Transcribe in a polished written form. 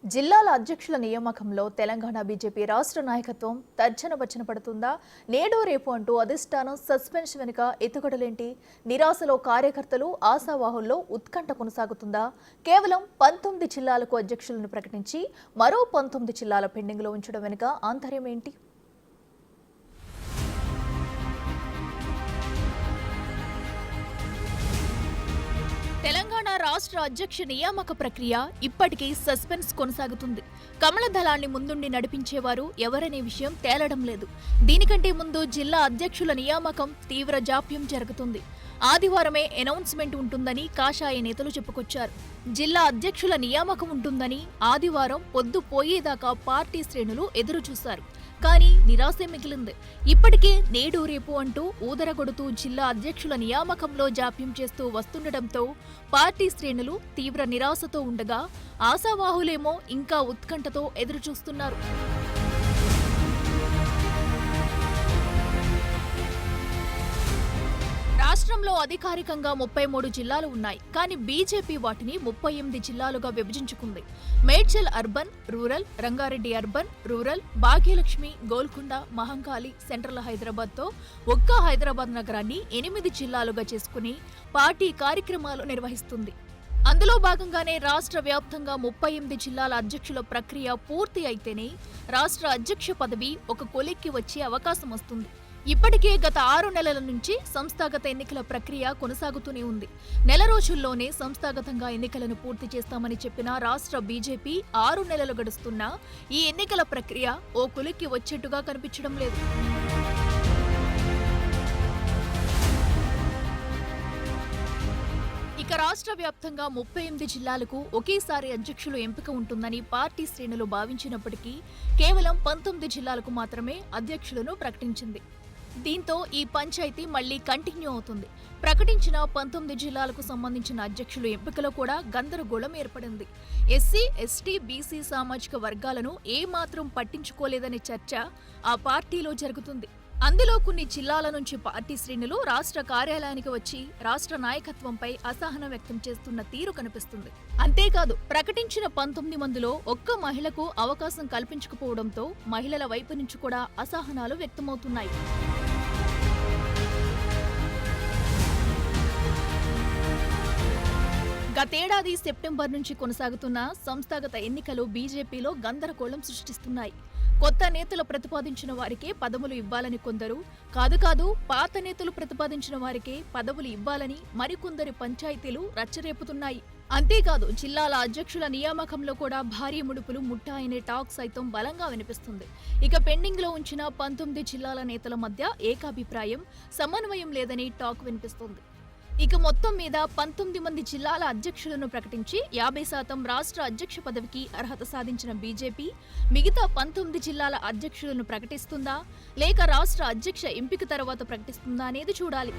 జిల్లాల అధ్యక్షుల నియామకంలో తెలంగాణ బీజేపీ రాష్ట్ర నాయకత్వం తర్జన భర్జన పడుతుందా? నేడు రేపు అంటూ అధిష్టానం సస్పెన్స్ వెనుక ఎత్తుగడలేంటి? నిరాశలో కార్యకర్తలు, ఆశావాహుల్లో ఉత్కంఠ కొనసాగుతుందా? కేవలం 19 జిల్లాలకు అధ్యక్షులను ప్రకటించి మరో 19 జిల్లాల పెండింగ్లో ఉంచడం వెనుక ఆంతర్యం ఏంటి? తెలంగాణ రాష్ట్ర అధ్యక్ష నియామక ప్రక్రియ ఇప్పటికీ సస్పెన్స్ కొనసాగుతుంది. కమల దళాన్ని ముందుండి నడిపించేవారు ఎవరనే విషయం తేలడం లేదు. దీనికంటే ముందు జిల్లా అధ్యక్షుల నియామకం తీవ్ర జాప్యం జరుగుతుంది. ఆదివారమే అనౌన్స్మెంట్ ఉంటుందని కాషాయ నేతలు చెప్పుకొచ్చారు. జిల్లా అధ్యక్షుల నియామకం ఉంటుందని ఆదివారం పొద్దు పోయేదాకా పార్టీ శ్రేణులు ఎదురు చూశారు. కానీ నిరాశే మిగిలింది. ఇప్పటికే నేడు రేపు అంటూ ఊదరగొడుతూ జిల్లా అధ్యక్షుల నియామకంలో జాప్యం చేస్తూ వస్తుండటంతో పార్టీ శ్రేణులు తీవ్ర నిరాశతో ఉండగా, ఆశావాహులేమో ఇంకా ఉత్కంఠతో ఎదురుచూస్తున్నారు. రాష్ట్రంలో అధికారికంగా 33 జిల్లాలు ఉన్నాయి. కానీ బీజేపీ వాటిని 38 జిల్లాలుగా విభజించుకుంది. Medchal urban, rural, Rangareddy urban, rural, Bhagyalakshmi, Golconda, Mahankali, central హైదరాబాద్తో ఒక్క హైదరాబాద్ నగరాన్ని 8 జిల్లాలుగా చేసుకుని పార్టీ కార్యక్రమాలు నిర్వహిస్తుంది. అందులో భాగంగానే రాష్ట్ర వ్యాప్తంగా 38 జిల్లాల అధ్యక్షుల ప్రక్రియ పూర్తి అయితేనే రాష్ట్ర అధ్యక్ష పదవి ఒక కొలిక్కి వచ్చే అవకాశం వస్తుంది. ఇప్పటికే గత 6 నెలల నుంచి సంస్థాగత ఎన్నికల ప్రక్రియ కొనసాగుతూనే ఉంది. నెల రోజుల్లోనే సంస్థాగతంగా ఎన్నికలను పూర్తి చేస్తామని చెప్పిన రాష్ట్ర బీజేపీ 6 నెలలు గడుస్తున్నా ఈ ఎన్నికల ప్రక్రియ ఓ కొలిక్కి వచ్చేట్టుగా కనిపించడం లేదు. ఇక రాష్ట్ర వ్యాప్తంగా 38 జిల్లాలకు ఒకేసారి అధ్యక్షులు ఎంపిక ఉంటుందని పార్టీ శ్రేణులు భావించినప్పటికీ కేవలం 19 జిల్లాలకు మాత్రమే అధ్యక్షులను ప్రకటించింది. దీంతో ఈ పంచాయతీ మళ్లీ కంటిన్యూ అవుతుంది. ప్రకటించిన 19 జిల్లాలకు సంబంధించిన అధ్యక్షులు ఎంపికలో కూడా గందరగోళం ఏర్పడింది. ఎస్సీ, ఎస్టీ, బీసీ సామాజిక వర్గాలను ఏమాత్రం పట్టించుకోలేదనే చర్చ ఆ పార్టీలో జరుగుతుంది. అందులో కొన్ని జిల్లాల నుంచి పార్టీ శ్రేణులు రాష్ట్ర కార్యాలయానికి వచ్చి రాష్ట్ర నాయకత్వంపై అసహనం వ్యక్తం చేస్తున్న తీరు కనిపిస్తుంది. అంతేకాదు, ప్రకటించిన 19 మందిలో ఒక్క మహిళకు అవకాశం కల్పించకపోవడంతో మహిళల వైపు నుంచి కూడా అసహనాలు వ్యక్తమవుతున్నాయి. గతేడాది సెప్టెంబర్ నుంచి కొనసాగుతున్న సంస్థాగత ఎన్నికలు బీజేపీలో గందరగోళం సృష్టిస్తున్నాయి. కొత్త నేతలు ప్రతిపాదించిన వారికే పదవులు ఇవ్వాలని కొందరు, కాదు పాత నేతలు ప్రతిపాదించిన వారికే పదవులు ఇవ్వాలని మరికొందరి పంచాయతీలు రచ్చరేపుతున్నాయి. అంతేకాదు, జిల్లాల అధ్యక్షుల నియామకంలో కూడా భారీ ముడుపులు ముట్టాయనే టాక్ సైతం బలంగా వినిపిస్తుంది. ఇక పెండింగ్ లో ఉంచిన 19 జిల్లాల నేతల మధ్య ఏకాభిప్రాయం, సమన్వయం లేదని టాక్ వినిపిస్తుంది. ఇక మొత్తం మీద 19 మంది జిల్లాల అధ్యక్షులను ప్రకటించి 50% రాష్ట్ర అధ్యక్ష పదవికి అర్హత సాధించిన బీజేపీ మిగతా 19 జిల్లాల అధ్యక్షులను ప్రకటిస్తుందా, లేక రాష్ట్ర అధ్యక్ష ఎంపిక తర్వాత ప్రకటిస్తుందా అనేది చూడాలి.